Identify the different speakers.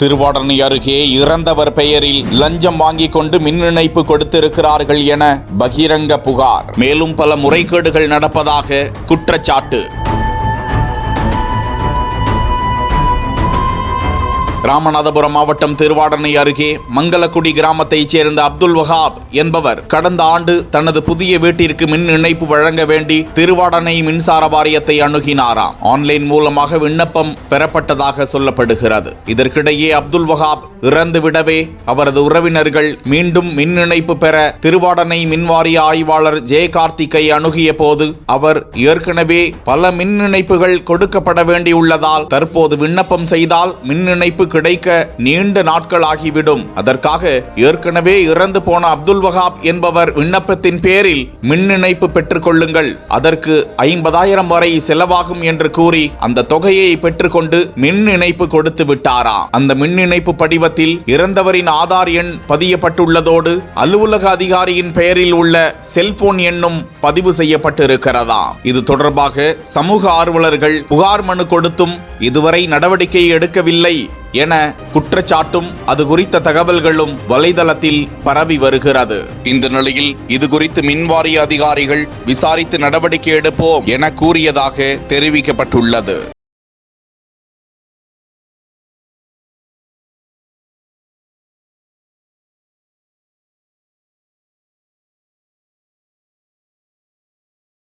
Speaker 1: திருவாடனை அருகே இறந்தவர் பெயரில் லஞ்சம் வாங்கிக் கொண்டு மின் இணைப்பு கொடுத்திருக்கிறார்கள் என பகிரங்க புகார். மேலும் பல முறைகேடுகள் நடப்பதாக குற்றச்சாட்டு. ராமநாதபுரம் மாவட்டம் திருவாடனை அருகே மங்களக்குடி கிராமத்தைச் சேர்ந்த அப்துல் வஹாப் என்பவர் கடந்த ஆண்டு தனது புதிய வீட்டிற்கு மின் இணைப்பு வழங்க வேண்டி திருவாடனை மின்சார வாரியத்தை அணுகினாராம். ஆன்லைன் மூலமாக விண்ணப்பம் பெறப்பட்டதாக சொல்லப்படுகிறது. இதற்கிடையே அப்துல் வஹாப் இறந்துவிடவே அவரது உறவினர்கள் மீண்டும் மின் இணைப்பு பெற திருவாடனை மின்வாரிய ஆய்வாளர் ஜே கார்த்திகை அணுகிய போது அவர் ஏற்கனவே பல மின் இணைப்புகள் கொடுக்கப்பட வேண்டியுள்ளதால் தற்போது விண்ணப்பம் செய்தால் மின் இணைப்பு கிடைக்க நீண்ட நாட்கள் ஆகிவிடும். அதற்காக ஏற்கனவே இறந்து போன அப்துல் வஹாப் என்பவர் விண்ணப்பத்தின் பேரில் மின் இணைப்பு பெற்றுக் கொள்ளுங்கள், அதற்கு 50,000 வரை செலவாகும் என்று கூறி அந்த தொகையை பெற்றுக்கொண்டு மின் இணைப்பு கொடுத்து விட்டாராம். அந்த மின் இணைப்பு படிவத்தில் இறந்தவரின் ஆதார் எண் பதியப்பட்டுள்ளதோடு அலுவலக அதிகாரியின் பெயரில் உள்ள செல்போன் எண்ணும் பதிவு செய்யப்பட்டிருக்கிறதா. இது தொடர்பாக சமூக ஆர்வலர்கள் புகார் மனு கொடுத்தும் இதுவரை நடவடிக்கை எடுக்கவில்லை என குற்றச்சாட்டும் அது குறித்த தகவல்களும் வலைதளத்தில் பரவி வருகிறது. இந்த நிலையில் இது குறித்து மின்வாரிய அதிகாரிகள் விசாரித்து நடவடிக்கை எடுப்போம் என கூறியதாக தெரிவிக்கப்பட்டுள்ளது.